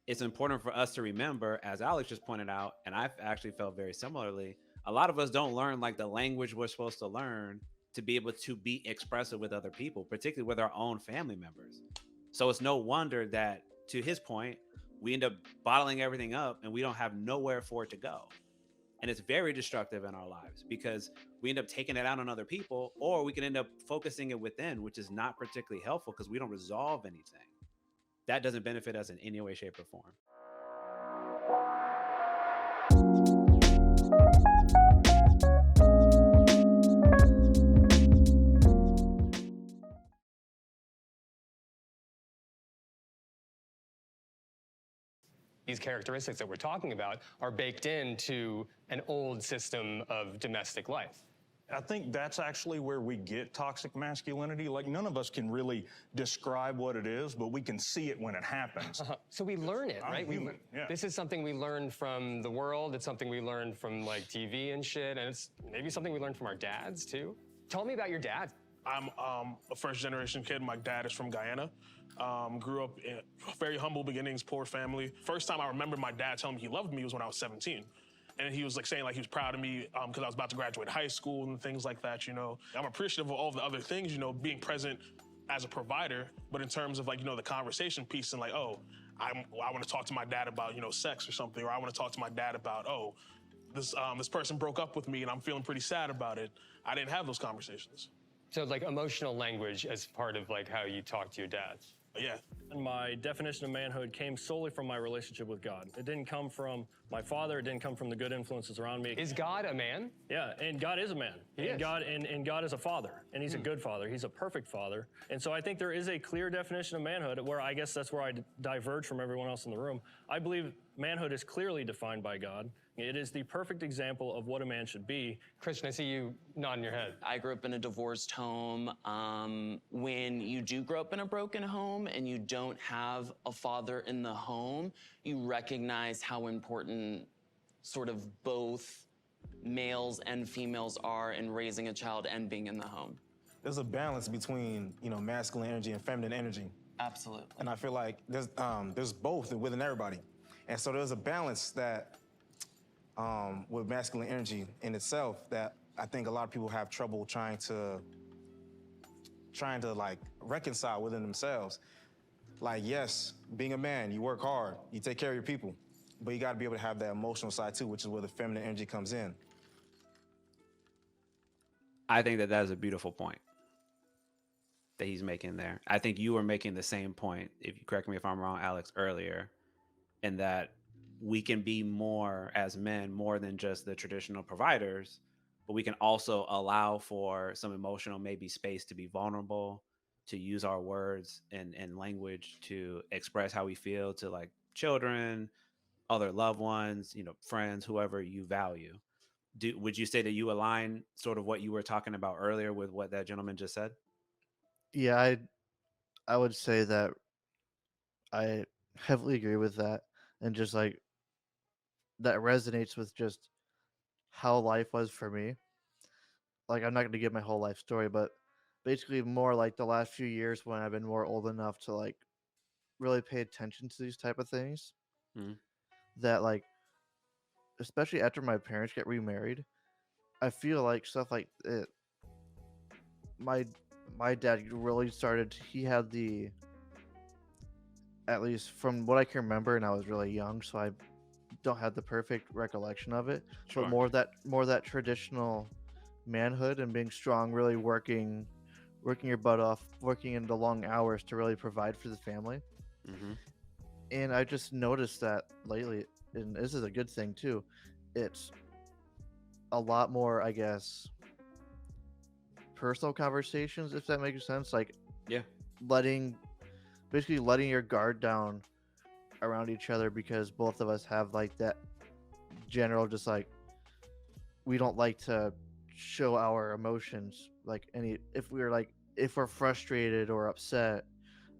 it's important for us to remember, as Alex just pointed out, and I've actually felt very similarly, a lot of us don't learn like the language we're supposed to learn to be able to be expressive with other people, particularly with our own family members. So it's no wonder that, to his point, we end up bottling everything up and we don't have nowhere for it to go. And it's very destructive in our lives because we end up taking it out on other people, or we can end up focusing it within, which is not particularly helpful because we don't resolve anything. That doesn't benefit us in any way, shape, or form. These characteristics that we're talking about are baked into an old system of domestic life. I think that's actually where we get toxic masculinity. Like, none of us can really describe what it is, but we can see it when it happens. So we learn it, right? Yeah. This is something we learned from the world. It's something we learned from like TV and shit, and it's maybe something we learned from our dads too. Tell me about your dad. I'm a first-generation kid. My dad is from Guyana. Grew up in very humble beginnings, poor family. First time I remember my dad telling me he loved me was when I was 17. And he was like saying like he was proud of me because I was about to graduate high school and things like that, you know. I'm appreciative of all the other things, you know, being present as a provider, but in terms of like, you know, the conversation piece and like, oh, I want to talk to my dad about, you know, sex or something, or I want to talk to my dad about, oh, this person broke up with me and I'm feeling pretty sad about it. I didn't have those conversations. So like emotional language as part of like how you talk to your dad. Yeah. And my definition of manhood came solely from my relationship with God. It didn't come from my father. It didn't come from the good influences around me. Is God a man? Yeah, and God is a man. He is. God is a father, and he's a good father. He's a perfect father. And so I think there is a clear definition of manhood where I guess that's where I diverge from everyone else in the room. I believe manhood is clearly defined by God. It is the perfect example of what a man should be. Christian, I see you nodding your head. I grew up in a divorced home. When you do grow up in a broken home and you don't have a father in the home, you recognize how important sort of both males and females are in raising a child and being in the home. There's a balance between, you know, masculine energy and feminine energy. Absolutely. And I feel like there's both within everybody. And so there's a balance that with masculine energy in itself that I think a lot of people have trouble trying to like reconcile within themselves. Like, yes, being a man, you work hard, you take care of your people, but you gotta be able to have that emotional side too, which is where the feminine energy comes in. I think that is a beautiful point that he's making there. I think you were making the same point, if you correct me if I'm wrong, Alex, earlier, in that we can be more as men, more than just the traditional providers, but we can also allow for some emotional, maybe space to be vulnerable, to use our words and language to express how we feel to like children, other loved ones, you know, friends, whoever you value. Would you say that you align sort of what you were talking about earlier with what that gentleman just said? Yeah, I would say that I heavily agree with that, and just like that resonates with just how life was for me. Like, I'm not going to give my whole life story, but basically more like the last few years when I've been more old enough to like really pay attention to these type of things. Mhm. That like, especially after my parents get remarried, I feel like stuff like it. My my dad really started. He had the, at least from what I can remember, and I was really young, so I don't have the perfect recollection of it. Sure. But more of that traditional manhood and being strong, really working your butt off, working into long hours to really provide for the family. Mm-hmm. And I just noticed that lately, and this is a good thing too. It's a lot more, I guess, personal conversations, if that makes sense. Like, Yeah. basically letting your guard down around each other, because both of us have like that general, just like, we don't like to show our emotions. Like, if we're frustrated or upset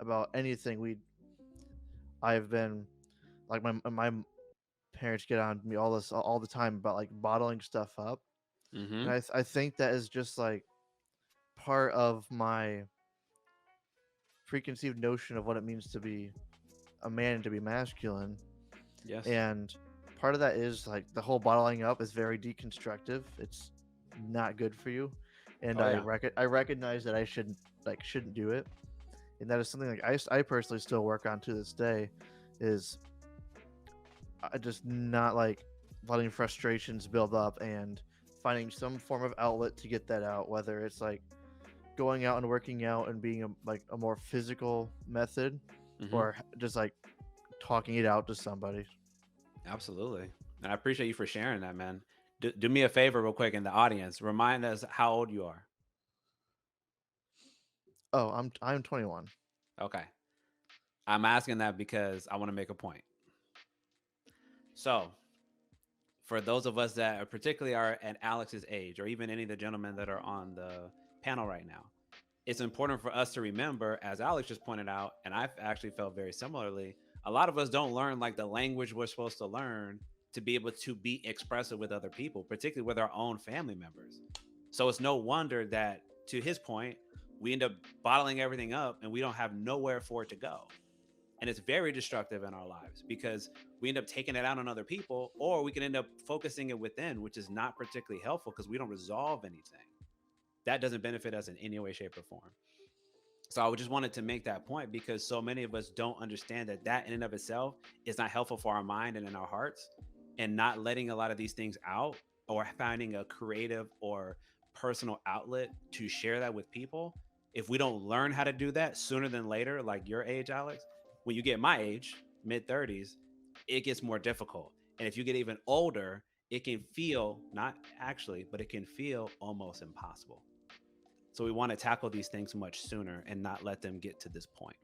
about anything, I've been like, my parents get on me all the time about like bottling stuff up. Mm-hmm. And I think that is just like part of my preconceived notion of what it means to be a man to be masculine. Yes. And part of that is like the whole bottling up is very deconstructive. It's not good for you. And Oh, yeah. I recognize that I shouldn't do it. And that is something like I personally still work on to this day, is I just not like letting frustrations build up and finding some form of outlet to get that out, whether it's like going out and working out and being a more physical method, Mhm. or just like talking it out to somebody. Absolutely. And I appreciate you for sharing that, man. Do me a favor real quick in the audience. Remind us how old you are. Oh, I'm 21. Okay. I'm asking that because I want to make a point. So, for those of us that are particularly are at Alex's age, or even any of the gentlemen that are on the panel right now, it's important for us to remember, as Alex just pointed out, and I've actually felt very similarly, a lot of us don't learn like the language we're supposed to learn to be able to be expressive with other people, particularly with our own family members. So it's no wonder that, to his point, we end up bottling everything up and we don't have nowhere for it to go. And it's very destructive in our lives because we end up taking it out on other people, or we can end up focusing it within, which is not particularly helpful because we don't resolve anything. That doesn't benefit us in any way, shape, or form. So I just wanted to make that point because so many of us don't understand that in and of itself is not helpful for our mind and in our hearts, and not letting a lot of these things out or finding a creative or personal outlet to share that with people. If we don't learn how to do that sooner than later, like your age, Alex, when you get my age, mid 30s, it gets more difficult. And if you get even older, it can feel, not actually, but it can feel almost impossible. So we want to tackle these things much sooner and not let them get to this point.